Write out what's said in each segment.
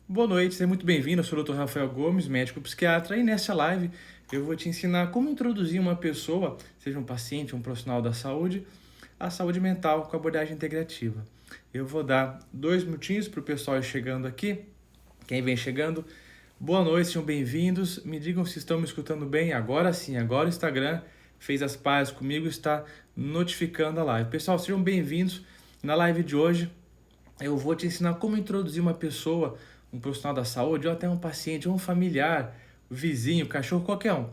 Boa noite, seja muito bem-vindo. Eu sou o Dr. Rafael Gomes, médico psiquiatra, e nessa live eu vou te ensinar como introduzir uma pessoa, seja um paciente, um profissional da saúde, à saúde mental com abordagem integrativa. Eu vou dar 2 minutinhos para o pessoal ir chegando aqui. Quem vem chegando, boa noite, sejam bem-vindos. Me digam se estão me escutando bem. Agora sim, agora o Instagram fez as pazes comigo, está notificando a live. Pessoal, sejam bem-vindos. Na live de hoje, eu vou te ensinar como introduzir uma pessoa, um profissional da saúde, ou até um paciente, ou um familiar, vizinho, cachorro, qualquer um,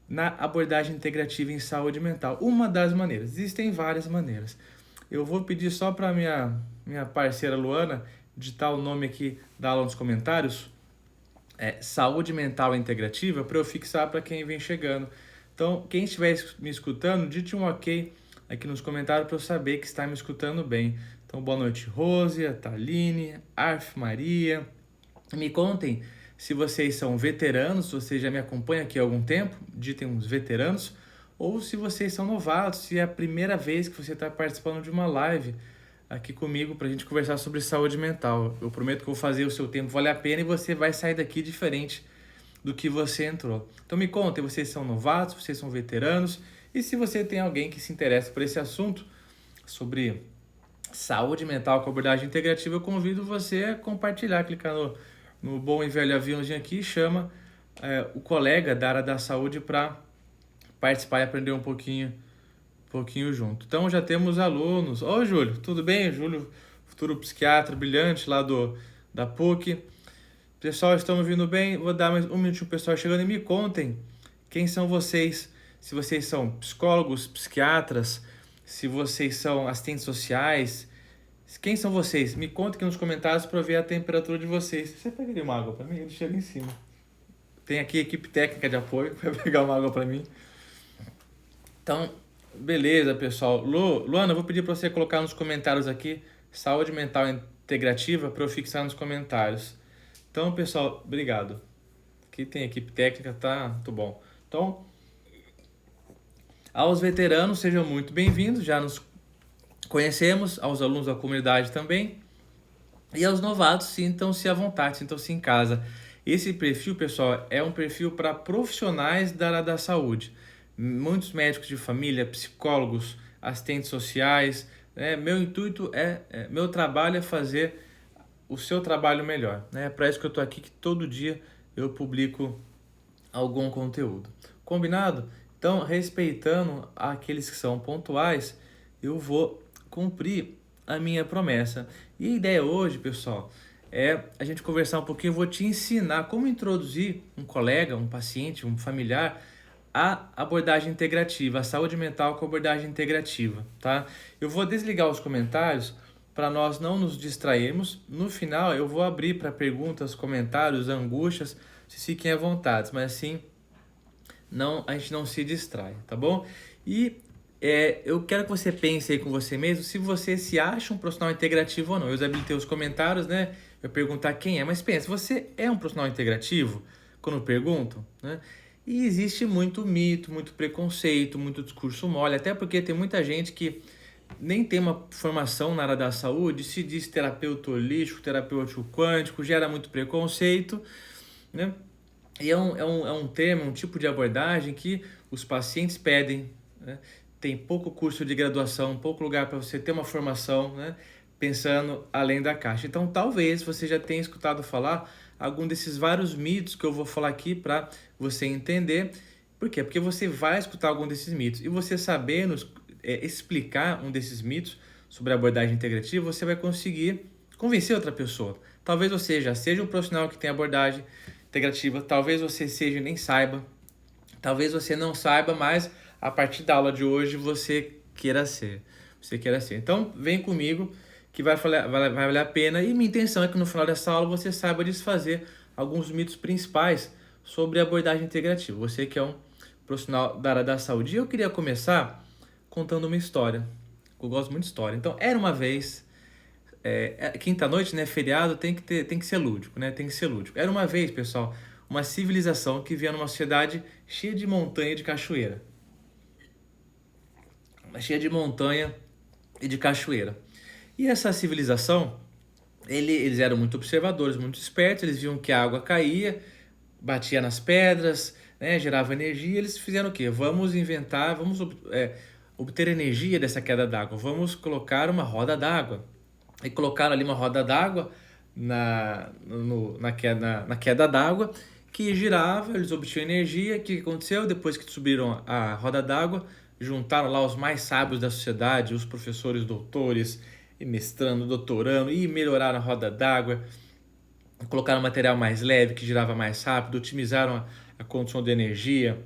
na abordagem integrativa em saúde mental. Uma das maneiras, existem várias maneiras. Eu vou pedir só para minha parceira Luana digitar o nome aqui da aula nos comentários, saúde mental integrativa, para eu fixar para quem vem chegando. Então, quem estiver me escutando, digite um ok aqui nos comentários para eu saber que está me escutando bem. Então, boa noite, Rose, Taline, Arf Maria. Me contem se vocês são veteranos, se vocês já me acompanham aqui há algum tempo, ditem uns veteranos, ou se vocês são novatos, se é a primeira vez que você está participando de uma live aqui comigo para a gente conversar sobre saúde mental. Eu prometo que eu vou fazer o seu tempo valer a pena e você vai sair daqui diferente do que você entrou. Então me contem, vocês são novatos, vocês são veteranos, e se você tem alguém que se interessa por esse assunto, sobre saúde mental com abordagem integrativa, eu convido você a compartilhar, clicar no bom e velho aviãozinho aqui e chama o colega da área da saúde para participar e aprender um pouquinho junto. Então já temos alunos. Ô Júlio, tudo bem? Júlio, futuro psiquiatra brilhante lá da PUC. Pessoal, estamos vindo bem? Vou dar mais um minutinho pro pessoal chegando e me contem quem são vocês. Se vocês são psicólogos, psiquiatras, se vocês são assistentes sociais, quem são vocês? Me conta aqui nos comentários para eu ver a temperatura de vocês. Você pegaria uma água para mim? Ele chega em cima. Tem aqui a equipe técnica de apoio para pegar uma água para mim. Então, beleza, pessoal. Luana, eu vou pedir para você colocar nos comentários aqui saúde mental integrativa para eu fixar nos comentários. Então, pessoal, obrigado. Aqui tem equipe técnica, tá? Muito bom. Então, aos veteranos, sejam muito bem-vindos. Já nos conhecemos, aos alunos da comunidade também. E aos novatos, sintam-se à vontade, sintam-se em casa. Esse perfil, pessoal, é um perfil para profissionais da área da saúde. Muitos médicos de família, psicólogos, assistentes sociais. Meu intuito meu trabalho é fazer o seu trabalho melhor. É para isso que eu estou aqui, que todo dia eu publico algum conteúdo. Combinado? Então, respeitando aqueles que são pontuais, eu vou cumprir a minha promessa. E a ideia hoje, pessoal, é a gente conversar um pouquinho. Eu vou te ensinar como introduzir um colega, um paciente, um familiar à abordagem integrativa, a saúde mental com abordagem integrativa, tá? Eu vou desligar os comentários para nós não nos distrairmos. No final, eu vou abrir para perguntas, comentários, angústias, vocês fiquem à vontade, mas assim não, a gente não se distrai, tá bom? E eu quero que você pense aí com você mesmo se você se acha um profissional integrativo ou não. Eu desabilitei os comentários, né? Eu perguntar quem é, mas pensa, você é um profissional integrativo? Quando pergunto, né? E existe muito mito, muito preconceito, muito discurso mole, até porque tem muita gente que nem tem uma formação na área da saúde, se diz terapeuta holístico, terapeuta quântico, gera muito preconceito, né? E é um termo, um tipo de abordagem que os pacientes pedem, né? Tem pouco curso de graduação, pouco lugar para você ter uma formação, né? Pensando além da caixa. Então, talvez você já tenha escutado falar algum desses vários mitos que eu vou falar aqui para você entender. Por quê? Porque você vai escutar algum desses mitos. E você sabendo explicar um desses mitos sobre a abordagem integrativa, você vai conseguir convencer outra pessoa. Talvez você já seja um profissional que tem abordagem integrativa, talvez você seja e nem saiba, talvez você não saiba, mas a partir da aula de hoje você queira ser. Então, vem comigo que vai valer a pena, e minha intenção é que no final dessa aula você saiba desfazer alguns mitos principais sobre a abordagem integrativa. Você que é um profissional da área da saúde. E eu queria começar contando uma história. Eu gosto muito de história. Então, era uma vez, quinta-noite, né, feriado, tem que ser lúdico, né? Tem que ser lúdico. Era uma vez, pessoal, uma civilização que vivia numa sociedade cheia de montanha e de cachoeira. Cheia de montanha e de cachoeira. E essa civilização, Eles eram muito observadores, muito espertos, eles viam que a água caía, batia nas pedras, né, gerava energia. Eles fizeram o quê? Vamos inventar, obter energia dessa queda d'água, vamos colocar uma roda d'água. E colocaram ali uma roda d'água na queda d'água que girava, eles obtinham energia. O que aconteceu? Depois que subiram a roda d'água, juntaram lá os mais sábios da sociedade, os professores doutores, e mestrando, doutorando, e melhoraram a roda d'água, colocaram material mais leve, que girava mais rápido, otimizaram a condução de energia,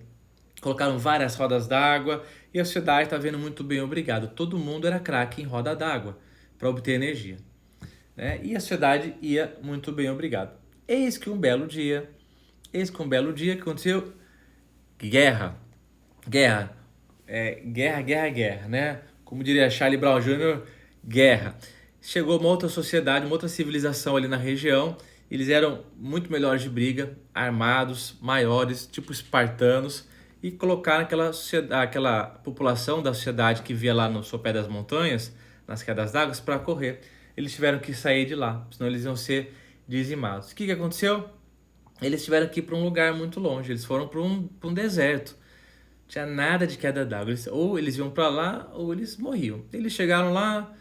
colocaram várias rodas d'água, e a sociedade está vendo muito bem, obrigado. Todo mundo era craque em roda d'água para obter energia, né? E a sociedade ia muito bem, obrigado. Eis que um belo dia, que aconteceu guerra, guerra, né? Como diria Charlie Brown Jr., guerra. Chegou uma outra sociedade, uma outra civilização ali na região. Eles eram muito melhores de briga, armados, maiores, tipo espartanos, e colocaram aquela população da sociedade que via lá no sopé das montanhas, nas quedas d'água, para correr. Eles tiveram que sair de lá, senão eles iam ser dizimados. O que aconteceu? Eles tiveram que ir para um lugar muito longe, eles foram para um deserto. Tinha nada de queda d'água, ou eles iam para lá ou eles morriam. Eles chegaram lá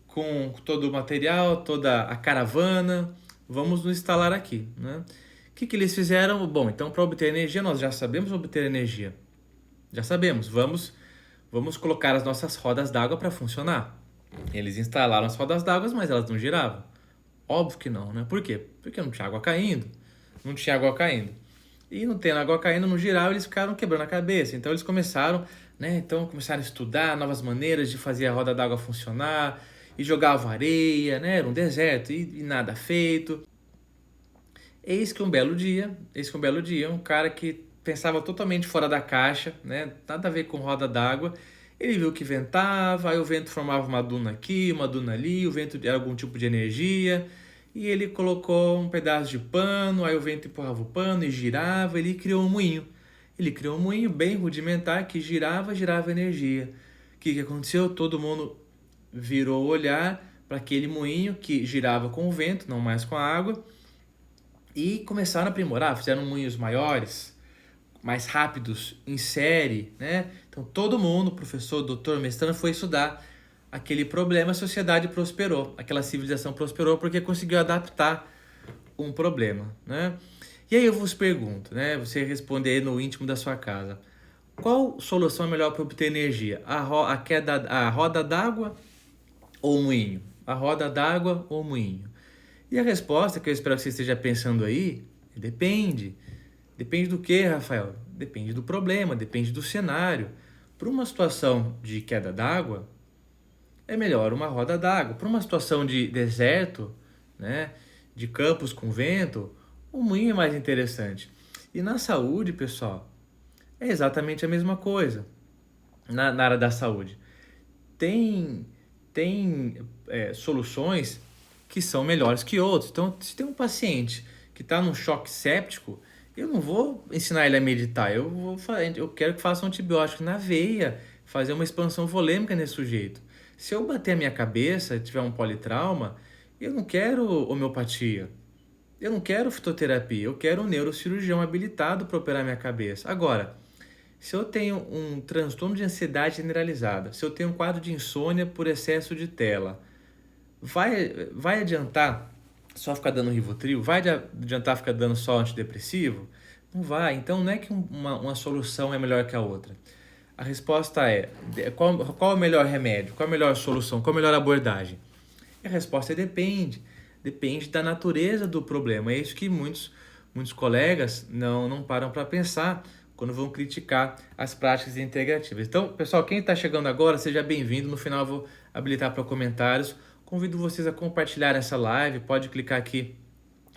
com todo o material, toda a caravana, vamos nos instalar aqui, né? O que eles fizeram? Bom, então para obter energia, nós já sabemos obter energia. Já sabemos, vamos colocar as nossas rodas d'água para funcionar. Eles instalaram as rodas d'água, mas elas não giravam. Óbvio que não, né? Por quê? Porque não tinha água caindo. Não tinha água caindo. E não tendo água caindo, no geral, eles ficaram quebrando a cabeça. Então eles começaram, né? Então começaram a estudar novas maneiras de fazer a roda d'água funcionar, e jogavam areia, né? Era um deserto e nada feito. Eis que um belo dia, um cara que pensava totalmente fora da caixa, né? Nada a ver com roda d'água. Ele viu que ventava, aí o vento formava uma duna aqui, uma duna ali, o vento era algum tipo de energia, e ele colocou um pedaço de pano, aí o vento empurrava o pano e girava, ele criou um moinho. Ele criou um moinho bem rudimentar que girava energia. O que aconteceu? Todo mundo virou o olhar para aquele moinho que girava com o vento, não mais com a água, e começaram a aprimorar, fizeram moinhos maiores, mais rápidos, em série, né? Então todo mundo, professor, doutor, mestrando, foi estudar aquele problema, a sociedade prosperou, aquela civilização prosperou porque conseguiu adaptar um problema, né? E aí eu vos pergunto, né? Você responder aí no íntimo da sua casa, qual solução é melhor para obter energia? A roda d'água ou o moinho? A roda d'água ou o moinho? E a resposta que eu espero que você esteja pensando aí, depende. Depende do que, Rafael? Depende do problema, depende do cenário. Para uma situação de queda d'água, é melhor uma roda d'água. Para uma situação de deserto, né, de campos com vento, um moinho é mais interessante. E na saúde, pessoal, é exatamente a mesma coisa. Na área da saúde. Tem soluções que são melhores que outros. Então, se tem um paciente que está num choque séptico, eu não vou ensinar ele a meditar. Eu quero que faça um antibiótico na veia, fazer uma expansão volêmica nesse sujeito. Se eu bater a minha cabeça, tiver um politrauma, eu não quero homeopatia. Eu não quero fitoterapia. Eu quero um neurocirurgião habilitado para operar minha cabeça. Agora, se eu tenho um transtorno de ansiedade generalizada, se eu tenho um quadro de insônia por excesso de tela, vai adiantar só ficar dando Rivotril? Vai adiantar ficar dando só antidepressivo? Não vai. Então não é que uma solução é melhor que a outra. A resposta é, qual é o melhor remédio? Qual é a melhor solução? Qual é a melhor abordagem? E a resposta é depende. Depende da natureza do problema. É isso que muitos colegas não param para pensar quando vão criticar as práticas integrativas. Então, pessoal, quem está chegando agora, seja bem-vindo. No final eu vou habilitar para comentários. Convido vocês a compartilhar essa live. Pode clicar aqui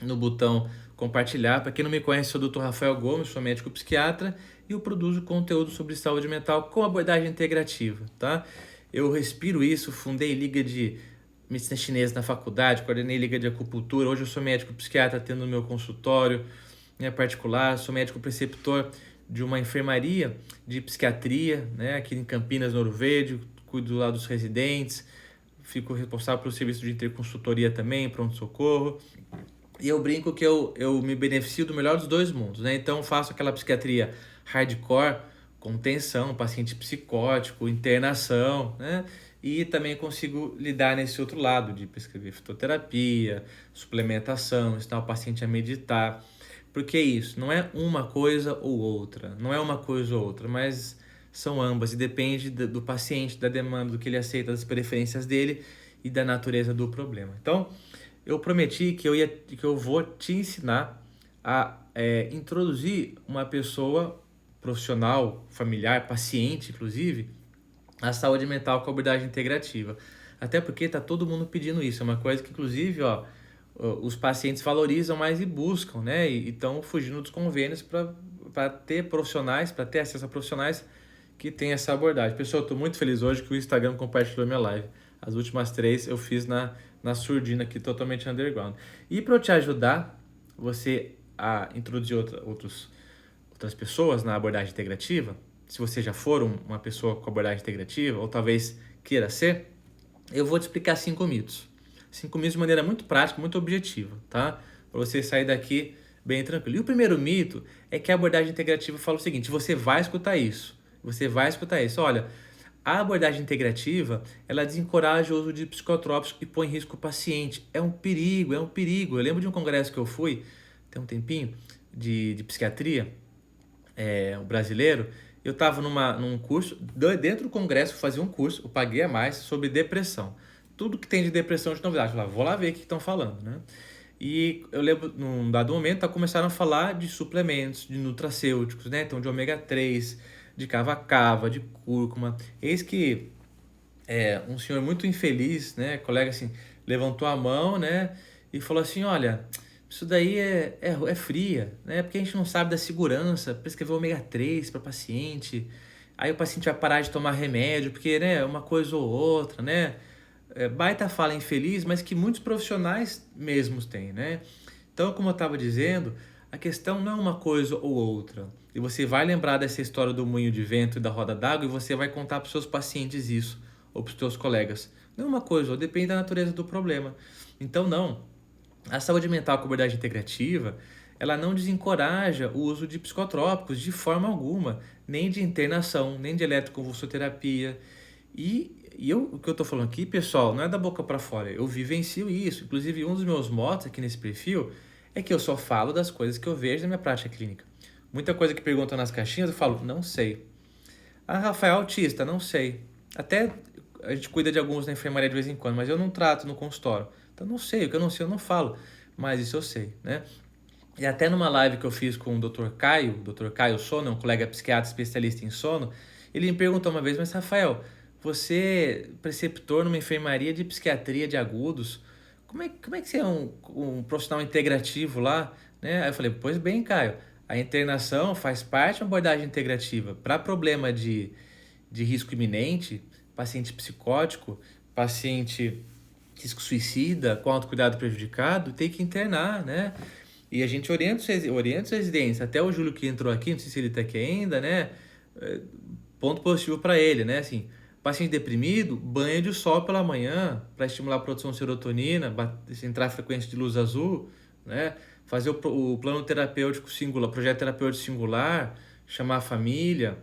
no botão compartilhar. Para quem não me conhece, sou o Dr. Rafael Gomes, sou médico psiquiatra e eu produzo conteúdo sobre saúde mental com abordagem integrativa, tá? Eu respiro isso, fundei liga de medicina chinesa na faculdade, coordenei liga de acupuntura. Hoje eu sou médico psiquiatra, tendo no meu consultório particular, sou médico preceptor de uma enfermaria de psiquiatria, né, aqui em Campinas, no Ouro Verde, cuido lá dos residentes. fico responsável pelo serviço de interconsultoria também, pronto-socorro. E eu brinco que eu me beneficio do melhor dos dois mundos, né? Então, faço aquela psiquiatria hardcore, contenção, paciente psicótico, internação, né? E também consigo lidar nesse outro lado de prescrever fitoterapia, suplementação, ensinar o paciente a meditar. Porque isso não é uma coisa ou outra, não é uma coisa ou outra, mas são ambas e depende do paciente, da demanda, do que ele aceita, das preferências dele e da natureza do problema. Então, eu prometi que eu vou te ensinar a introduzir uma pessoa profissional, familiar, paciente, inclusive, a saúde mental com abordagem integrativa. Até porque tá todo mundo pedindo isso. É uma coisa que, inclusive, os pacientes valorizam mais e buscam, né? E estão fugindo dos convênios para ter profissionais, para ter acesso a profissionais que têm essa abordagem. Pessoal, eu estou muito feliz hoje que o Instagram compartilhou minha live. As últimas 3 eu fiz na surdina aqui, totalmente underground. E para eu te ajudar, você a introduzir outras pessoas na abordagem integrativa, se você já for uma pessoa com abordagem integrativa, ou talvez queira ser, eu vou te explicar 5 mitos. 5 mitos de maneira muito prática, muito objetiva, tá? Para você sair daqui bem tranquilo. E o primeiro mito é que a abordagem integrativa fala o seguinte: você vai escutar isso. Você vai escutar isso. Olha, a abordagem integrativa, ela desencoraja o uso de psicotrópicos e põe em risco o paciente. É um perigo, é um perigo. Eu lembro de um congresso que eu fui, tem um tempinho, de psiquiatria, o brasileiro. Eu estava num curso, dentro do congresso eu fazia um curso, eu paguei a mais, sobre depressão. Tudo que tem de depressão de novidade. Eu falava, vou lá ver o que estão falando, né? E eu lembro, num dado momento, começaram a falar de suplementos, de nutracêuticos, né? Então, de ômega 3, de cava-cava, de cúrcuma. Eis que um senhor muito infeliz, né? Colega, assim, levantou a mão, né? E falou assim, olha, isso daí é fria, né? Porque a gente não sabe da segurança, prescrever ômega 3 para paciente. Aí o paciente vai parar de tomar remédio, porque, né, uma coisa ou outra, né? Baita fala infeliz, mas que muitos profissionais mesmos têm, né? Então, como eu estava dizendo, a questão não é uma coisa ou outra. E você vai lembrar dessa história do moinho de vento e da roda d'água e você vai contar para os seus pacientes isso, ou para os seus colegas. Não é uma coisa, ou depende da natureza do problema. Então, não. A saúde mental com abordagem integrativa, ela não desencoraja o uso de psicotrópicos de forma alguma, nem de internação, nem de eletroconvulsoterapia. O que eu estou falando aqui, pessoal, não é da boca para fora. Eu vivencio isso. Inclusive, um dos meus motos aqui nesse perfil é que eu só falo das coisas que eu vejo na minha prática clínica. Muita coisa que perguntam nas caixinhas, eu falo, não sei. Ah, Rafael, autista, não sei. Até a gente cuida de alguns na enfermaria de vez em quando, mas eu não trato no consultório. Então, não sei. O que eu não sei, eu não falo. Mas isso eu sei, né? E até numa live que eu fiz com o Dr. Caio Sono, um colega psiquiatra especialista em sono, ele me perguntou uma vez, mas Rafael, você, preceptor numa enfermaria de psiquiatria de agudos, como é que você é um profissional integrativo lá? Né? Aí eu falei, pois bem, Caio, a internação faz parte de uma abordagem integrativa. Para problema de risco iminente, paciente psicótico, paciente risco suicida, com autocuidado prejudicado, tem que internar, né? E a gente orienta os residentes, até o Júlio que entrou aqui, não sei se ele está aqui ainda, né? Ponto positivo para ele, né? Assim, paciente deprimido, banho de sol pela manhã para estimular a produção de serotonina, entrar a frequência de luz azul, né? Fazer o plano terapêutico singular, projeto terapêutico singular, chamar a família,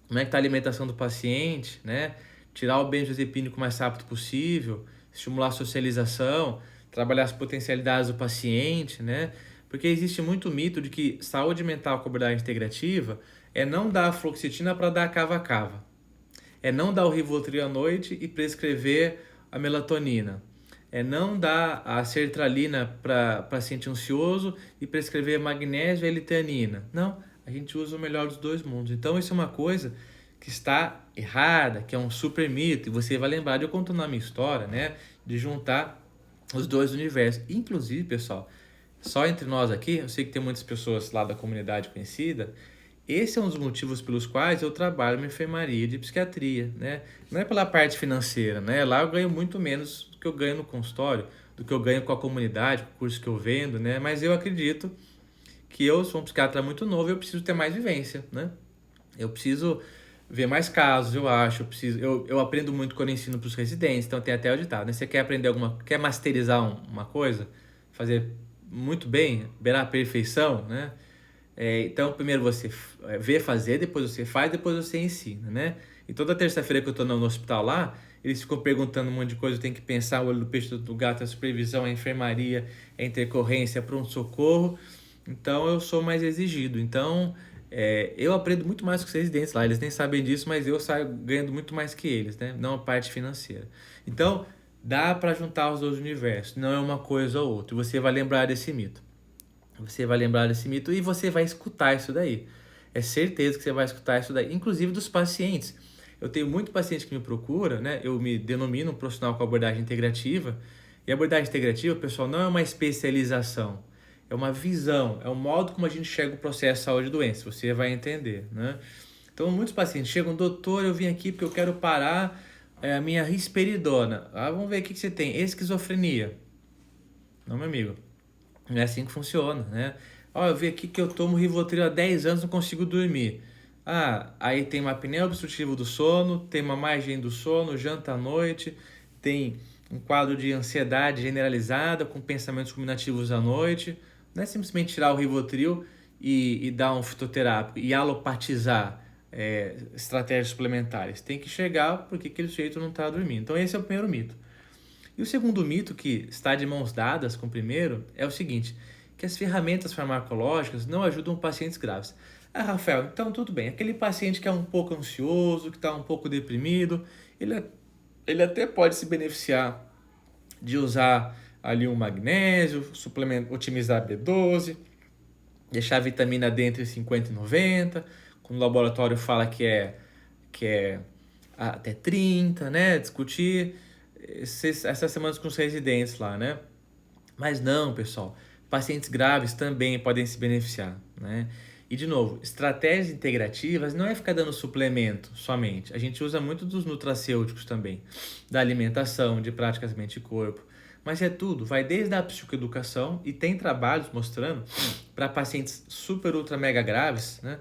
como é que está a alimentação do paciente, né? Tirar o benzodiazepínico o mais rápido possível, estimular a socialização, trabalhar as potencialidades do paciente, né? Porque existe muito mito de que saúde mental com abordagem integrativa é não dar a fluoxetina para dar a cava-cava. É não dar o Rivotril à noite e prescrever a melatonina. É não dar a sertralina para paciente ansioso e prescrever magnésio e L-teanina. Não, a gente usa o melhor dos dois mundos. Então isso é uma coisa que está errada, que é um super mito. E você vai lembrar de eu contando na minha história, né? De juntar os dois universos. Inclusive, pessoal, só entre nós aqui, eu sei que tem muitas pessoas lá da comunidade conhecida, esse é um dos motivos pelos quais eu trabalho na enfermaria de psiquiatria, né? Não é pela parte financeira, né? Lá eu ganho muito menos do que eu ganho no consultório, do que eu ganho com a comunidade, com o curso que eu vendo, né? Mas eu acredito que eu sou um psiquiatra muito novo e eu preciso ter mais vivência, né? Eu preciso ver mais casos, eu acho. Eu aprendo muito quando eu ensino para os residentes, então tem até o ditado, né? Você quer aprender quer masterizar uma coisa, fazer muito bem, beirar a perfeição, né? Então, primeiro você vê fazer, depois você faz, depois você ensina, né? E toda terça-feira que eu tô no hospital lá, eles ficam perguntando um monte de coisa, eu tenho que pensar o olho do peixe do gato, a supervisão, a enfermaria, a intercorrência, pronto-socorro. Então, eu sou mais exigido. Então, eu aprendo muito mais com os residentes lá, eles nem sabem disso, mas eu saio ganhando muito mais que eles, né? Não a parte financeira. Então, dá para juntar os dois universos, não é uma coisa ou outra. Você vai lembrar desse mito. Você vai lembrar desse mito e você vai escutar isso daí. É certeza que você vai escutar isso daí, inclusive dos pacientes. Eu tenho muito paciente que me procura, né? Eu me denomino um profissional com abordagem integrativa. E a abordagem integrativa, pessoal, não é uma especialização. É uma visão, é o modo como a gente enxerga o processo de saúde e doença. Você vai entender, né? Então, muitos pacientes chegam, doutor, eu vim aqui porque eu quero parar a minha risperidona. Vamos ver o que você tem. Esquizofrenia. Não, meu amigo. Não é assim que funciona, né? Ó, eu vi aqui que eu tomo Rivotril há 10 anos, não consigo dormir. Aí tem uma apneia obstrutiva do sono, tem uma má higiene do sono, janta à noite, tem um quadro de ansiedade generalizada com pensamentos ruminativos à noite. Não é simplesmente tirar o Rivotril e dar um fitoterápico e alopatizar estratégias suplementares. Tem que chegar porque aquele sujeito não está dormindo. Então esse é o primeiro mito. E o segundo mito, que está de mãos dadas com o primeiro, é o seguinte, que as ferramentas farmacológicas não ajudam pacientes graves. Rafael, então tudo bem, aquele paciente que é um pouco ansioso, que está um pouco deprimido, ele até pode se beneficiar de usar ali um magnésio, otimizar a B12, deixar a vitamina D entre 50 e 90, quando o laboratório fala que é até 30, né? Discutir essas semanas com os residentes lá, né? Mas não, pessoal, pacientes graves também podem se beneficiar, né? E, de novo, estratégias integrativas não é ficar dando suplemento somente. A gente usa muito dos nutracêuticos também, da alimentação, de práticas mente-corpo. Mas é tudo, vai desde a psicoeducação e tem trabalhos mostrando para pacientes super, ultra, mega graves, né?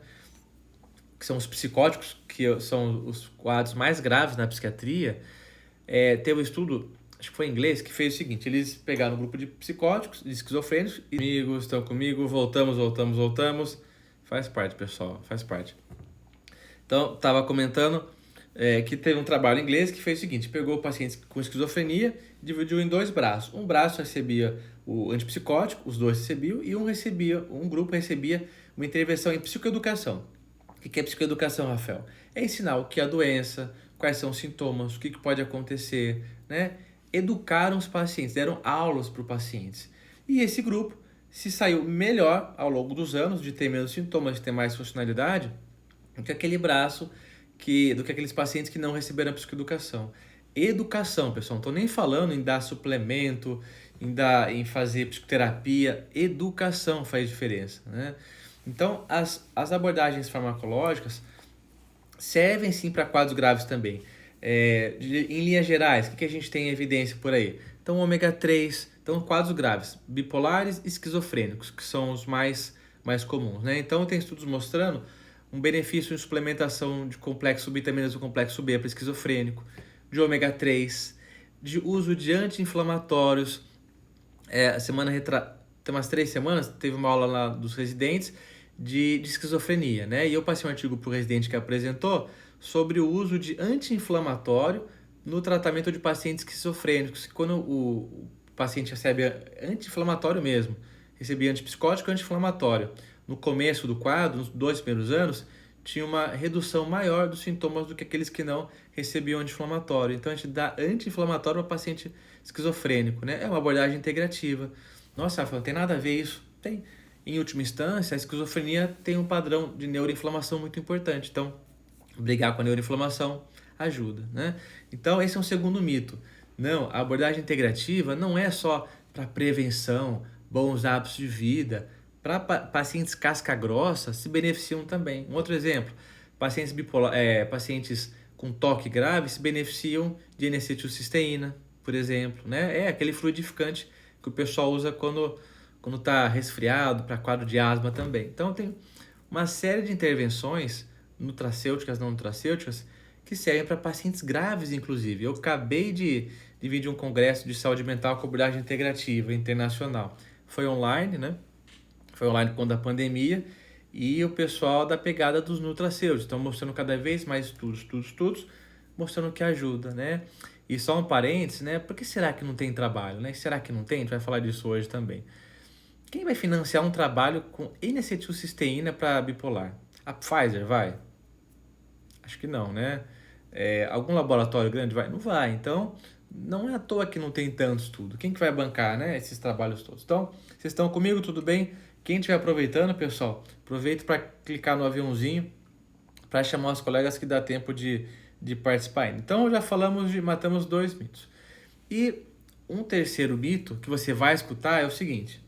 Que são os psicóticos, que são os quadros mais graves na psiquiatria. Teve um estudo, acho que foi em inglês, que fez o seguinte, eles pegaram um grupo de psicóticos, de esquizofrênicos, e amigos, estão comigo, voltamos, faz parte, pessoal, faz parte. Então, estava comentando que teve um trabalho em inglês que fez o seguinte, pegou pacientes com esquizofrenia, dividiu em dois braços, um braço recebia o antipsicótico, os dois recebiam, e um grupo recebia uma intervenção em psicoeducação. O que é psicoeducação, Rafael? É ensinar o que é a doença, quais são os sintomas, o que pode acontecer, né? Educaram os pacientes, deram aulas para os pacientes. E esse grupo se saiu melhor ao longo dos anos, de ter menos sintomas, de ter mais funcionalidade, do que do que aqueles pacientes que não receberam a psicoeducação. Educação, pessoal, não estou nem falando em dar suplemento, em fazer psicoterapia, educação faz diferença, né? Então, as abordagens farmacológicas servem sim para quadros graves também. Em linhas gerais, o que a gente tem em evidência por aí? Então, ômega 3, então quadros graves, bipolares e esquizofrênicos, que são os mais comuns, né? Então, tem estudos mostrando um benefício em suplementação de complexo vitaminas do complexo B para esquizofrênico, de ômega 3, de uso de anti-inflamatórios. Tem umas 3 semanas, teve uma aula lá dos residentes de esquizofrenia, né? E eu passei um artigo para o residente que apresentou sobre o uso de anti-inflamatório no tratamento de pacientes esquizofrênicos. Quando o paciente recebe anti-inflamatório mesmo, recebia antipsicótico e anti-inflamatório. No começo do quadro, nos 2 primeiros anos, tinha uma redução maior dos sintomas do que aqueles que não recebiam anti-inflamatório. Então, a gente dá anti-inflamatório para paciente esquizofrênico, né? É uma abordagem integrativa. Nossa, Rafael, não tem nada a ver isso? Tem. Em última instância, a esquizofrenia tem um padrão de neuroinflamação muito importante. Então, brigar com a neuroinflamação ajuda, né? Então, esse é um segundo mito. Não, a abordagem integrativa não é só para prevenção, bons hábitos de vida. Para pacientes casca grossa, se beneficiam também. Um outro exemplo, pacientes com toque grave se beneficiam de N-acetilcisteína, por exemplo, né? É aquele fluidificante que o pessoal usa quando está resfriado, para quadro de asma também. Então, tem uma série de intervenções nutracêuticas, não nutracêuticas, que servem para pacientes graves, inclusive. Eu acabei de vir de um congresso de saúde mental com abordagem integrativa internacional. Foi online, né? Foi online quando a pandemia, e o pessoal da pegada dos nutracêuticos estão mostrando cada vez mais estudos, mostrando que ajuda, né? E só um parênteses, né? Por que será que não tem trabalho, né? Será que não tem? A gente vai falar disso hoje também. Quem vai financiar um trabalho com N-acetilcisteína para bipolar? A Pfizer vai? Acho que não, né? Algum laboratório grande vai? Não vai. Então, não é à toa que não tem tanto estudo. Quem que vai bancar, né, esses trabalhos todos? Então, vocês estão comigo? Tudo bem? Quem estiver aproveitando, pessoal, aproveita para clicar no aviãozinho para chamar os colegas que dá tempo de participar ainda. Então, já matamos 2 mitos. E um terceiro mito que você vai escutar é o seguinte.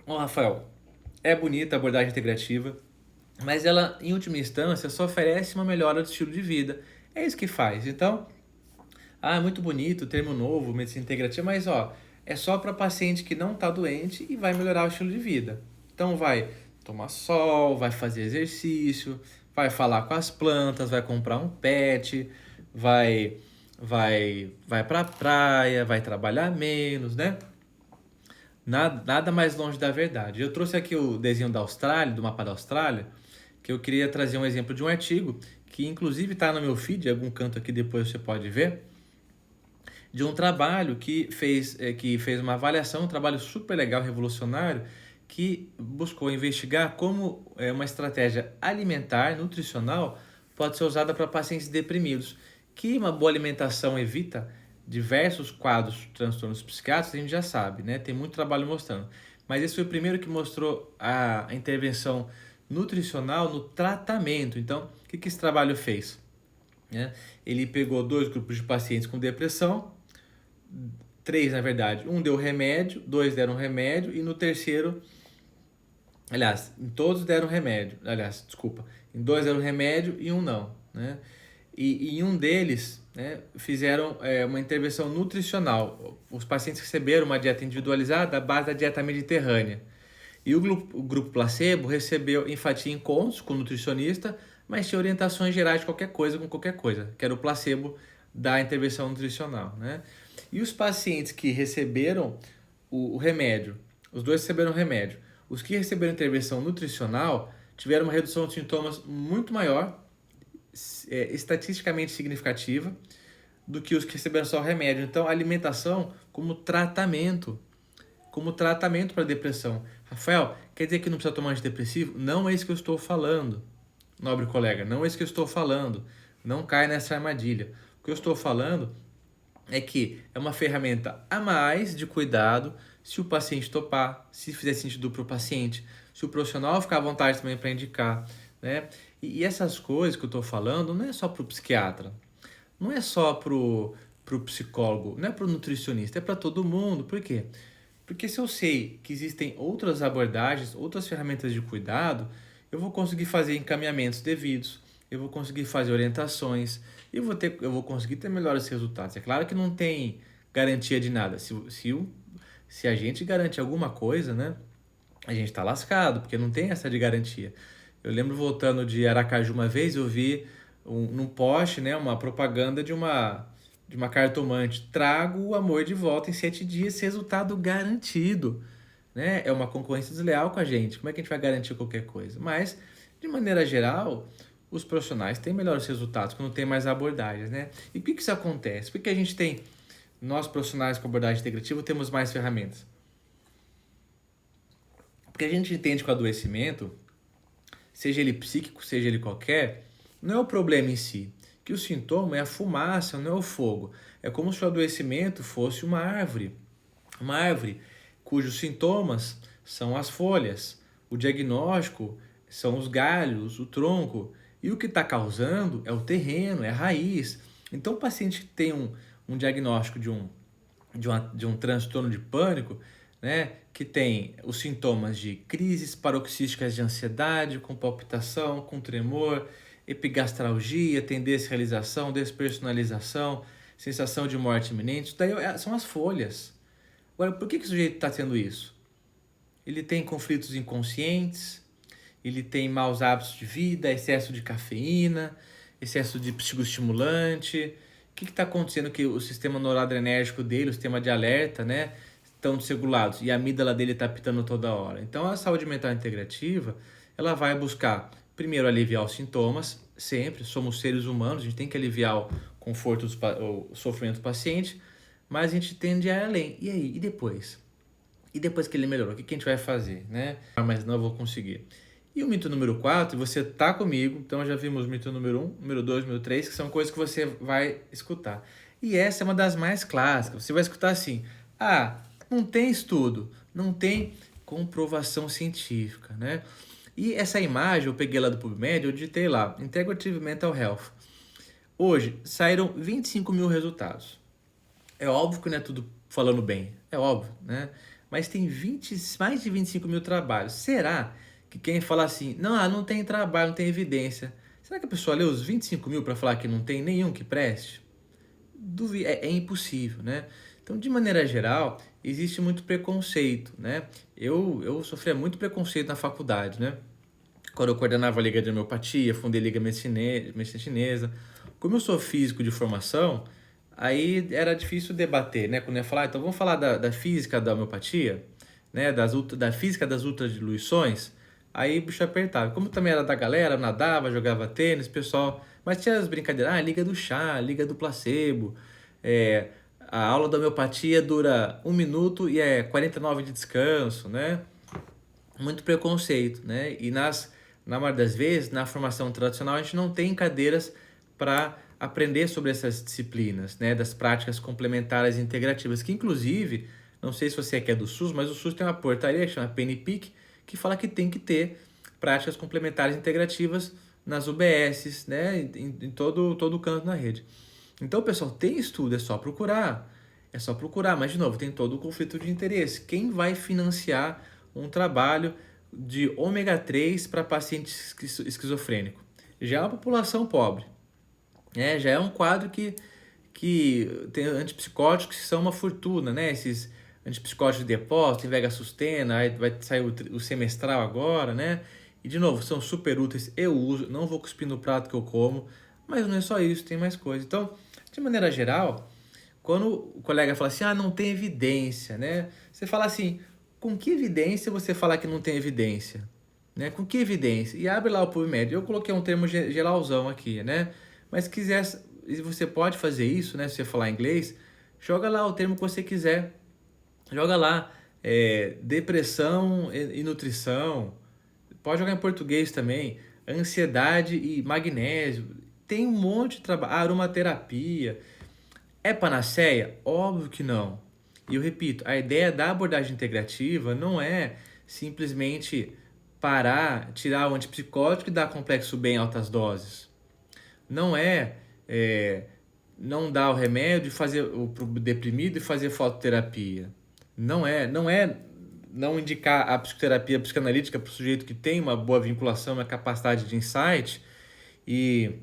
Ó, Rafael, é bonita a abordagem integrativa, mas ela, em última instância, só oferece uma melhora do estilo de vida. É isso que faz. Então, é muito bonito o termo novo, medicina integrativa, mas ó, é só para paciente que não está doente e vai melhorar o estilo de vida. Então, vai tomar sol, vai fazer exercício, vai falar com as plantas, vai comprar um pet, vai para a praia, vai trabalhar menos, né? Nada mais longe da verdade. Eu trouxe aqui o desenho da Austrália, do mapa da Austrália, que eu queria trazer um exemplo de um artigo, que inclusive está no meu feed, em algum canto aqui depois você pode ver, de um trabalho que fez uma avaliação, um trabalho super legal, revolucionário, que buscou investigar como uma estratégia alimentar, nutricional, pode ser usada para pacientes deprimidos, que uma boa alimentação evita diversos quadros, transtornos psiquiátricos, a gente já sabe, né? Tem muito trabalho mostrando. Mas esse foi o primeiro que mostrou a intervenção nutricional no tratamento. Então, o que esse trabalho fez? Né? Ele pegou 2 grupos de pacientes com depressão, 3 na verdade. Um deu remédio, 2 deram remédio, e no terceiro, aliás, em todos deram remédio. Aliás, desculpa, em 2 deram remédio e um não, né? E em um deles, né, fizeram uma intervenção nutricional. Os pacientes receberam uma dieta individualizada à base da dieta mediterrânea. E o grupo placebo recebeu enfatia em encontros com o nutricionista, mas tinha orientações gerais de qualquer coisa com qualquer coisa, que era o placebo da intervenção nutricional, né? E os pacientes que receberam o remédio, os 2 receberam remédio. Os que receberam intervenção nutricional tiveram uma redução de sintomas muito maior, estatisticamente significativa, do que os que receberam só o remédio. Então, a alimentação como tratamento para depressão. Rafael, quer dizer que não precisa tomar antidepressivo? Não é isso que eu estou falando, nobre colega, não é isso que eu estou falando. Não cai nessa armadilha. O que eu estou falando é que é uma ferramenta a mais de cuidado se o paciente topar, se fizer sentido para o paciente, se o profissional ficar à vontade também para indicar, né? E essas coisas que eu estou falando não é só para o psiquiatra, não é só para o psicólogo, não é para o nutricionista, é para todo mundo. Por quê? Porque se eu sei que existem outras abordagens, outras ferramentas de cuidado, eu vou conseguir fazer encaminhamentos devidos, eu vou conseguir fazer orientações, e eu vou conseguir ter melhores resultados. É claro que não tem garantia de nada. Se a gente garante alguma coisa, né, a gente está lascado, porque não tem essa de garantia. Eu lembro, voltando de Aracaju uma vez, eu vi num poste, né, uma propaganda de uma cartomante. Trago o amor de volta em 7 dias, resultado garantido. Né? É uma concorrência desleal com a gente. Como é que a gente vai garantir qualquer coisa? Mas, de maneira geral, os profissionais têm melhores resultados quando tem mais abordagens. Né? E por que isso acontece? Porque a gente tem, nós profissionais com abordagem integrativa, temos mais ferramentas. Porque a gente entende que o adoecimento, seja ele psíquico, seja ele qualquer, não é o problema em si. Que o sintoma é a fumaça, não é o fogo. É como se o adoecimento fosse uma árvore cujos sintomas são as folhas, o diagnóstico são os galhos, o tronco, e o que está causando é o terreno, é a raiz. Então, o paciente que tem um diagnóstico de um transtorno de pânico, né, que tem os sintomas de crises paroxísticas de ansiedade, com palpitação, com tremor, epigastralgia, tendência à realização, despersonalização, sensação de morte iminente, isso daí são as folhas. Agora, por que o sujeito está tendo isso? Ele tem conflitos inconscientes, ele tem maus hábitos de vida, excesso de cafeína, excesso de psicoestimulante. O que está acontecendo que o sistema noradrenérgico dele, o sistema de alerta, né, estão desregulados e a amígdala dele está apitando toda hora. Então a saúde mental integrativa, ela vai buscar primeiro aliviar os sintomas, sempre, somos seres humanos, a gente tem que aliviar o conforto, o sofrimento do paciente, mas a gente tende a ir além. E aí, e depois? E depois que ele melhorou, o que a gente vai fazer, né? Ah, mas não vou conseguir. E o mito número 4, você tá comigo, então já vimos o mito número 1, número 2, número 3, que são coisas que você vai escutar. E essa é uma das mais clássicas. Você vai escutar assim: ah, não tem estudo, não tem comprovação científica, né? E essa imagem eu peguei lá do PubMed, eu digitei lá, Integrative Mental Health. Hoje saíram 25 mil resultados. É óbvio que não é tudo falando bem, é óbvio, né? Mas tem mais de 25 mil trabalhos. Será que quem fala assim, não, não tem trabalho, não tem evidência, será que a pessoa leu os 25 mil para falar que não tem nenhum que preste? É impossível, né? Então, de maneira geral, existe muito preconceito, né? Eu sofria muito preconceito na faculdade, né? Quando eu coordenava a Liga de Homeopatia, fundei a Liga Medicina Chinesa. Como eu sou físico de formação, aí era difícil debater, né? Quando eu ia falar, então vamos falar da física da homeopatia, né? Da física das ultradiluições. Aí o bicho apertava. Como eu também era da galera, nadava, jogava tênis, pessoal. Mas tinha as brincadeiras, liga do chá, liga do placebo. É, a aula da homeopatia dura 1 minuto e é 49 de descanso, né? Muito preconceito, né? E na maioria das vezes, na formação tradicional, a gente não tem cadeiras para aprender sobre essas disciplinas, né? Das práticas complementares e integrativas, que inclusive, não sei se você aqui é do SUS, mas o SUS tem uma portaria que chama PNPIC, que fala que tem que ter práticas complementares integrativas nas UBSs, né? Em todo o canto na rede. Então, pessoal, tem estudo, é só procurar. É só procurar, mas de novo, tem todo o conflito de interesse. Quem vai financiar um trabalho de ômega 3 para paciente esquizofrênico? Já é uma população pobre, né? Já é um quadro que tem antipsicóticos que são uma fortuna, né? Esses antipsicóticos de depósito, Invega Sustena, aí vai sair o semestral agora, né? E de novo, são super úteis, eu uso, não vou cuspir no prato que eu como, mas não é só isso, tem mais coisa. Então, de maneira geral, quando o colega fala assim, não tem evidência, né? Você fala assim, com que evidência você fala que não tem evidência? Né? Com que evidência? E abre lá o PubMed. Eu coloquei um termo geralzão aqui, né? Mas se quiser, você pode fazer isso, né? Se você falar inglês, joga lá o termo que você quiser. Joga lá, depressão e nutrição. Pode jogar em português também. Ansiedade e magnésio. Tem um monte de trabalho. Aromaterapia. É panaceia? Óbvio que não. E eu repito, a ideia da abordagem integrativa não é simplesmente parar, tirar o antipsicótico e dar complexo B em altas doses. Não é não dar o remédio e fazer o pro deprimido e fazer fototerapia. Não é não indicar a psicoterapia psicanalítica para o sujeito que tem uma boa vinculação, uma capacidade de insight e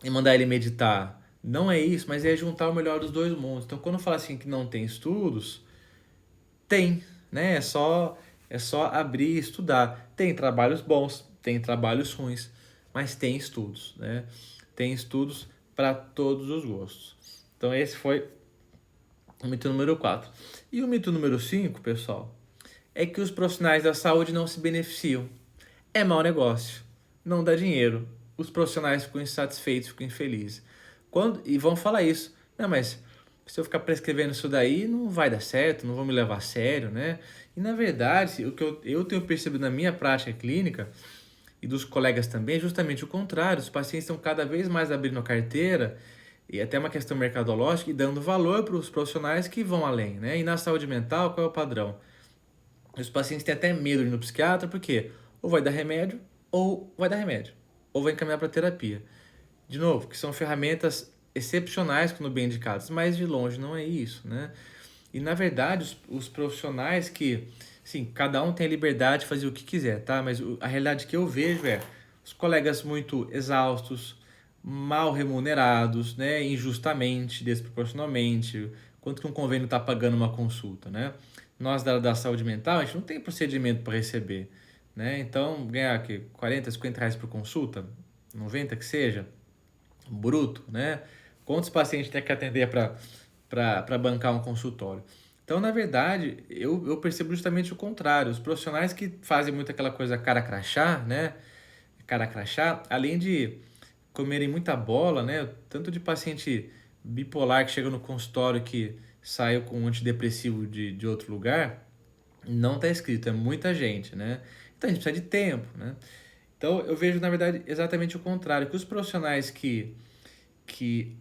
mandar ele meditar. Não é isso, mas é juntar o melhor dos dois mundos. Então, quando eu falo assim que não tem estudos, tem, né? É só abrir e estudar. Tem trabalhos bons, tem trabalhos ruins, mas tem estudos, né? Tem estudos para todos os gostos. Então, esse foi o mito número 4. E o mito número 5, pessoal, é que os profissionais da saúde não se beneficiam. É mau negócio, não dá dinheiro. Os profissionais ficam insatisfeitos, ficam infelizes. E vão falar isso. Não, mas se eu ficar prescrevendo isso daí, não vai dar certo, não vou me levar a sério, né? E na verdade, o que eu tenho percebido na minha prática clínica e dos colegas também é justamente o contrário. Os pacientes estão cada vez mais abrindo a carteira e até uma questão mercadológica e dando valor para os profissionais que vão além, né? E na saúde mental, qual é o padrão? Os pacientes têm até medo de ir no psiquiatra, porque ou vai dar remédio, ou vai dar remédio, ou vai encaminhar para terapia. De novo, que são ferramentas excepcionais quando bem indicadas, mas de longe não é isso, né? E na verdade, os profissionais que, sim, cada um tem a liberdade de fazer o que quiser, tá? Mas a realidade que eu vejo é os colegas muito exaustos, mal remunerados, né? Injustamente, desproporcionalmente, quanto que um convênio está pagando uma consulta, né? Nós da saúde mental, a gente não tem procedimento para receber, né? Então, ganhar aqui 40, 50 reais por consulta, 90 que seja, bruto, né? Quantos pacientes tem que atender para bancar um consultório? Então, na verdade, eu percebo justamente o contrário. Os profissionais que fazem muito aquela coisa cara crachá, né? Cara crachá, além de comerem muita bola, né? Tanto de paciente bipolar que chega no consultório que saiu com um antidepressivo de outro lugar, não está escrito, é muita gente, né? Então a gente precisa de tempo, né? Então eu vejo, na verdade, exatamente o contrário, que os profissionais que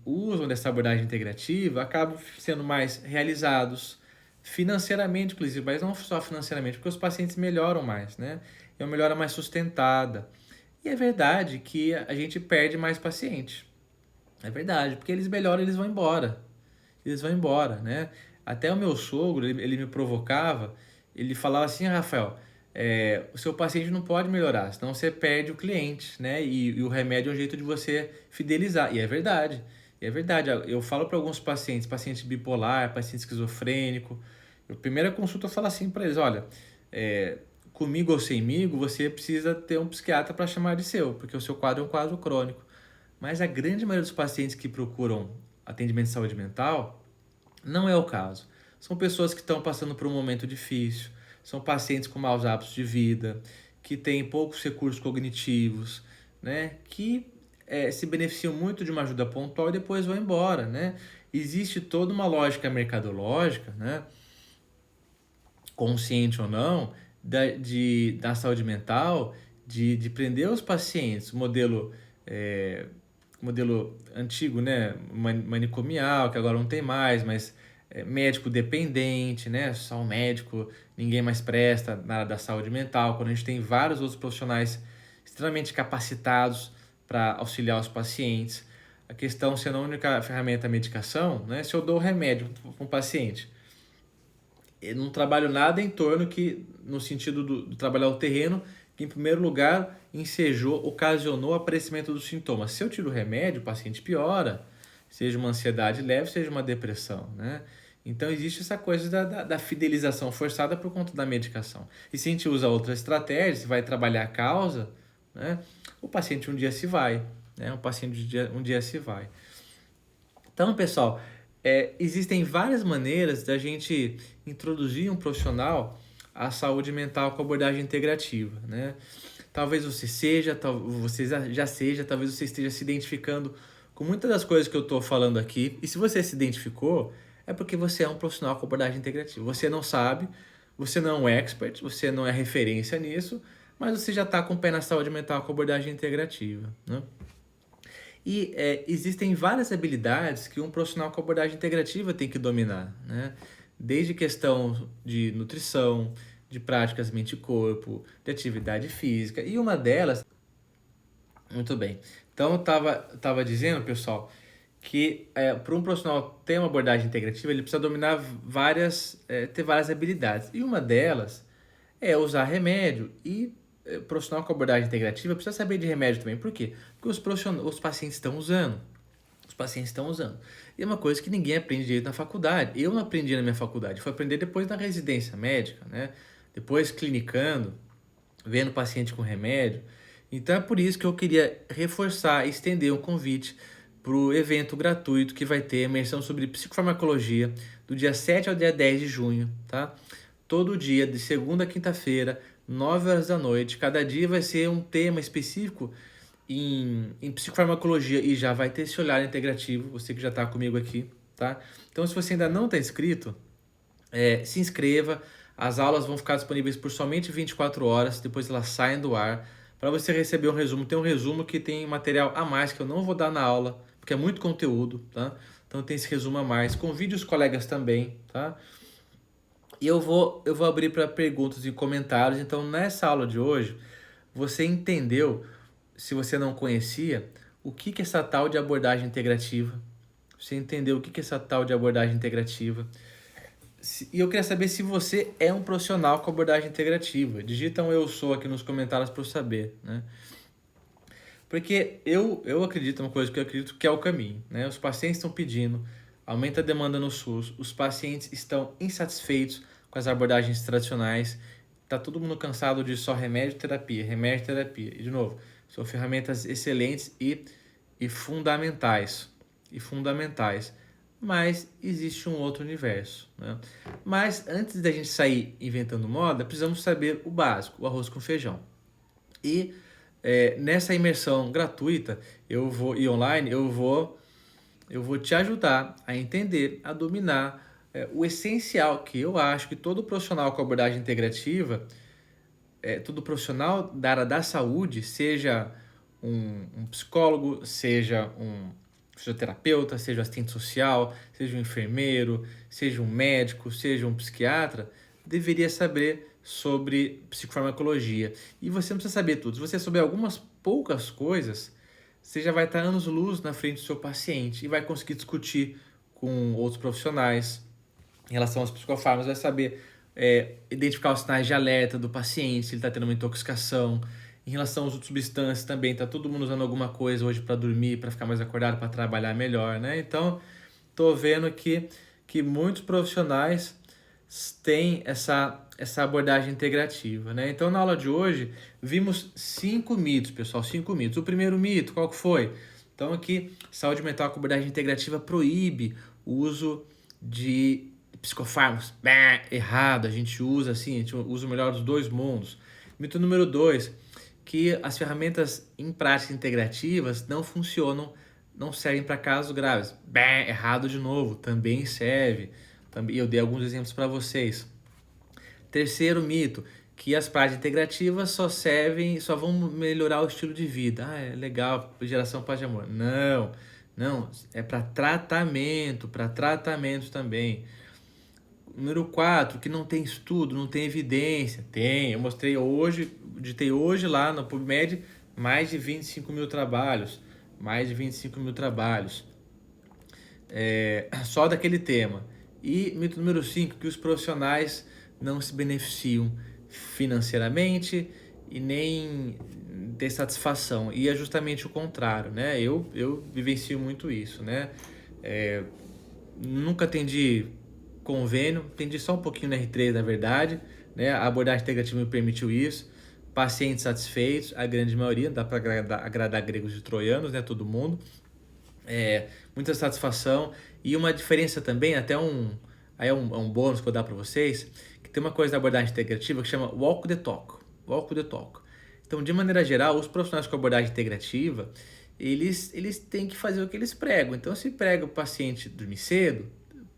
usam dessa abordagem integrativa acabam sendo mais realizados financeiramente, inclusive, mas não só financeiramente, porque os pacientes melhoram mais, né? É uma melhora mais sustentada. E é verdade que a gente perde mais paciente. É verdade, porque eles melhoram, eles vão embora. Eles vão embora, né? Até o meu sogro, ele me provocava, ele falava assim, Rafael, o seu paciente não pode melhorar, senão você perde o cliente, né? E o remédio é um jeito de você fidelizar. E é verdade. E é verdade. Eu falo para alguns pacientes, paciente bipolar, paciente esquizofrênico, a primeira consulta eu falo assim para eles, olha, comigo ou semigo, você precisa ter um psiquiatra para chamar de seu, porque o seu quadro é um quadro crônico. Mas a grande maioria dos pacientes que procuram atendimento de saúde mental não é o caso. São pessoas que estão passando por um momento difícil, são pacientes com maus hábitos de vida, que têm poucos recursos cognitivos, né? Que se beneficiam muito de uma ajuda pontual e depois vão embora, né? Existe toda uma lógica mercadológica, né? Consciente ou não, da saúde mental, de prender os pacientes, é, modelo antigo, né, manicomial, que agora não tem mais, mas médico dependente, né, só um médico, ninguém mais presta na área da saúde mental, quando a gente tem vários outros profissionais extremamente capacitados para auxiliar os pacientes. A questão sendo a única ferramenta a medicação, né, se eu dou remédio para um paciente, eu não trabalho nada em torno que, no sentido do trabalhar o terreno, que em primeiro lugar ensejou, ocasionou o aparecimento dos sintomas. Se eu tiro o remédio, o paciente piora, seja uma ansiedade leve, seja uma depressão, né? Então existe essa coisa da fidelização forçada por conta da medicação. E se a gente usa outras estratégias, vai trabalhar a causa, né? O paciente um dia se vai, né? O paciente um dia se vai. Então, pessoal, existem várias maneiras da gente introduzir um profissional à saúde mental com abordagem integrativa, né? Talvez você seja, você já seja, talvez você esteja se identificando com muitas das coisas que eu estou falando aqui. E se você se identificou, é porque você é um profissional com abordagem integrativa. Você não sabe, você não é um expert, você não é referência nisso, mas você já está com o pé na saúde mental com abordagem integrativa, né? E existem várias habilidades que um profissional com abordagem integrativa tem que dominar, né? Desde questão de nutrição, de práticas mente e corpo, de atividade física. E uma delas, muito bem. Então, eu tava dizendo, pessoal, que para um profissional ter uma abordagem integrativa, ele precisa dominar ter várias habilidades. E uma delas é usar remédio. E profissional com abordagem integrativa precisa saber de remédio também. Por quê? Porque os pacientes estão usando. Os pacientes estão usando. E é uma coisa que ninguém aprende direito na faculdade. Eu não aprendi na minha faculdade. Fui aprender depois na residência médica, né? Depois clinicando, vendo paciente com remédio. Então é por isso que eu queria reforçar e estender um convite para o evento gratuito que vai ter imersão sobre psicofarmacologia do dia 7 ao dia 10 de junho, tá? Todo dia, de segunda a quinta-feira, 9 horas da noite. Cada dia vai ser um tema específico em psicofarmacologia e já vai ter esse olhar integrativo, você que já está comigo aqui, tá? Então, se você ainda não está inscrito, se inscreva. As aulas vão ficar disponíveis por somente 24 horas, depois elas saem do ar, para você receber um resumo. Tem um resumo que tem material a mais que eu não vou dar na aula, porque é muito conteúdo, tá? Então tem esse resumo a mais. Convide os colegas também, tá? E eu vou abrir para perguntas e comentários. Então, nessa aula de hoje, você entendeu, se você não conhecia, o que é essa tal de abordagem integrativa? Você entendeu o que é essa tal de abordagem integrativa? E eu queria saber se você é um profissional com abordagem integrativa. Digita um eu sou aqui nos comentários para eu saber, né? Porque eu acredito, uma coisa que eu acredito que é o caminho, né? Os pacientes estão pedindo, aumenta a demanda no SUS, os pacientes estão insatisfeitos com as abordagens tradicionais, tá todo mundo cansado de só remédio e terapia, remédio e terapia. E, de novo, são ferramentas excelentes e fundamentais. E fundamentais. Mas existe um outro universo, né? Mas antes da gente sair inventando moda, precisamos saber o básico, o arroz com feijão. E nessa imersão gratuita e online, eu vou te ajudar a entender, a dominar o essencial que eu acho que todo profissional com abordagem integrativa, todo profissional da área da saúde, seja um psicólogo, seja um fisioterapeuta, seja um assistente social, seja um enfermeiro, seja um médico, seja um psiquiatra, deveria saber sobre psicofarmacologia. E você não precisa saber tudo. Se você souber algumas poucas coisas, você já vai estar anos-luz na frente do seu paciente e vai conseguir discutir com outros profissionais em relação aos psicofármacos, vai saber identificar os sinais de alerta do paciente, se ele está tendo uma intoxicação. Em relação às outras substâncias também, tá todo mundo usando alguma coisa hoje para dormir, para ficar mais acordado, para trabalhar melhor, né? Então, tô vendo que muitos profissionais têm essa abordagem integrativa, né? Então, na aula de hoje, vimos 5 mitos, pessoal, 5 mitos. O primeiro mito, qual que foi? Então, aqui, saúde mental com abordagem integrativa proíbe o uso de psicofármacos. Errado, a gente usa assim, a gente usa o melhor dos dois mundos. Mito número 2, que as ferramentas em práticas integrativas não funcionam, não servem para casos graves. Errado de novo, também serve. Eu dei alguns exemplos para vocês. Terceiro mito, que as práticas integrativas só vão melhorar o estilo de vida. É legal, geração paz de amor. Não, é para tratamento também. Número 4, que não tem estudo, não tem evidência. Tem, eu mostrei hoje, digitei hoje lá no PubMed mais de 25 mil trabalhos. Mais de 25 mil trabalhos. Só daquele tema. E mito número 5, que os profissionais não se beneficiam financeiramente e nem ter satisfação. E é justamente o contrário, né? Eu vivencio muito isso, né? Nunca atendi convênio, atendi só um pouquinho no R3, na verdade, né? A abordagem integrativa me permitiu isso. Pacientes satisfeitos, a grande maioria, dá para agradar gregos e troianos, né? Todo mundo. Muita satisfação e uma diferença também, aí é um bônus que eu vou dar para vocês, que tem uma coisa da abordagem integrativa que chama walk the talk. Walk the talk. Então, de maneira geral, os profissionais com abordagem integrativa, eles têm que fazer o que eles pregam. Então, se prega o paciente dormir cedo,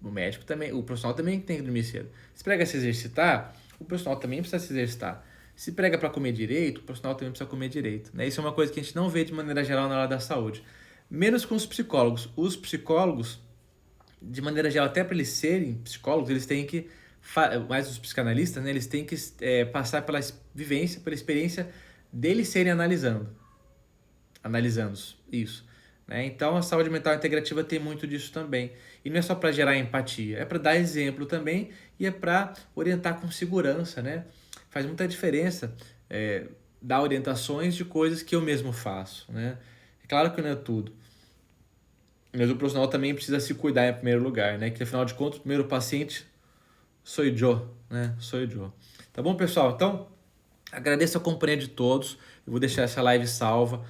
o médico também, o profissional também tem que dormir cedo. Se prega se exercitar, o profissional também precisa se exercitar. Se prega para comer direito, o profissional também precisa comer direito, né? Isso é uma coisa que a gente não vê de maneira geral na área da saúde. Menos com os psicólogos. Os psicólogos, de maneira geral, até para eles serem psicólogos, eles têm que, mais os psicanalistas, né, eles têm que passar pela vivência, pela experiência deles serem analisando isso, né? Então, a saúde mental integrativa tem muito disso também. E não é só para gerar empatia, é para dar exemplo também e é para orientar com segurança, né? Faz muita diferença dar orientações de coisas que eu mesmo faço, né? É claro que não é tudo, mas o profissional também precisa se cuidar em primeiro lugar, né? Que afinal de contas, o primeiro paciente sou eu, né? Sou eu. Tá bom, pessoal? Então, agradeço a companhia de todos. Eu vou deixar essa live salva.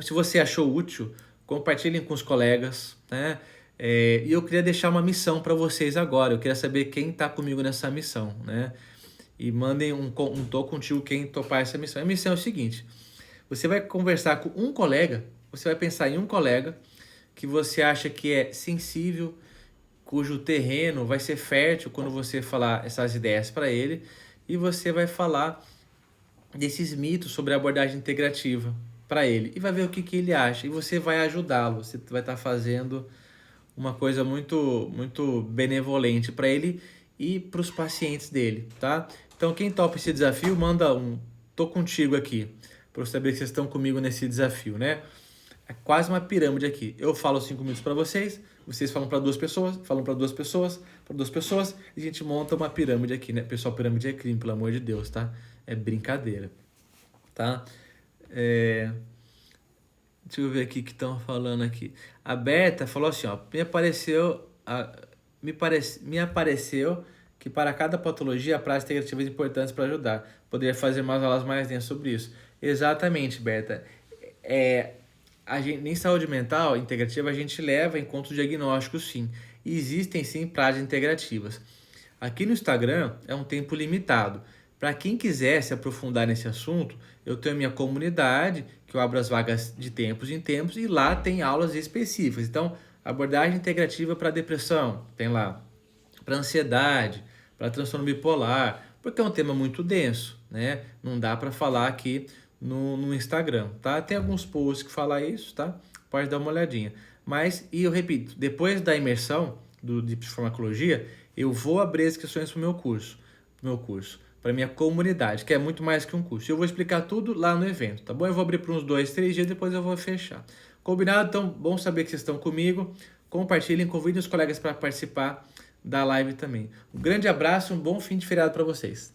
Se você achou útil, compartilhem com os colegas, né? E eu queria deixar uma missão para vocês agora. Eu queria saber quem está comigo nessa missão, né? E mandem tô contigo quem topar essa missão. A missão é o seguinte: você vai conversar com um colega, você vai pensar em um colega que você acha que é sensível, cujo terreno vai ser fértil quando você falar essas ideias para ele, e você vai falar desses mitos sobre a abordagem integrativa para ele e vai ver o que ele acha e você vai ajudá-lo. Você vai estar fazendo uma coisa muito benevolente para ele e para os pacientes dele, tá? Então, quem topa esse desafio, manda tô contigo aqui, para eu saber que vocês estão comigo nesse desafio, né? É quase uma pirâmide aqui. Eu falo 5 minutos para vocês falam para 2 pessoas, falam para 2 pessoas, para 2 pessoas, e a gente monta uma pirâmide aqui, né? Pessoal, pirâmide é crime, pelo amor de Deus, tá? É brincadeira, tá? Deixa eu ver aqui o que estão falando aqui. A Berta falou assim, ó, me apareceu que para cada patologia a prática integrativa é importante para ajudar. Poderia fazer umas aulas mais densas sobre isso. Exatamente, Berta. Em saúde mental integrativa a gente leva em conta o diagnóstico, sim. E existem sim práticas integrativas. Aqui no Instagram é um tempo limitado. Para quem quiser se aprofundar nesse assunto, eu tenho a minha comunidade, que eu abro as vagas de tempos em tempos, e lá tem aulas específicas. Então, abordagem integrativa para depressão, tem lá. Para ansiedade, para transtorno bipolar, porque é um tema muito denso, né? Não dá para falar aqui no Instagram, tá? Tem alguns posts que falam isso, tá? Pode dar uma olhadinha. Mas, e eu repito, depois da imersão de psicofarmacologia, eu vou abrir as inscrições para o meu curso, para minha comunidade, que é muito mais que um curso. Eu vou explicar tudo lá no evento, tá bom? Eu vou abrir por uns 2, 3 dias, depois eu vou fechar. Combinado? Então, bom saber que vocês estão comigo. Compartilhem, convidem os colegas para participar da live também. Um grande abraço, um bom fim de feriado para vocês.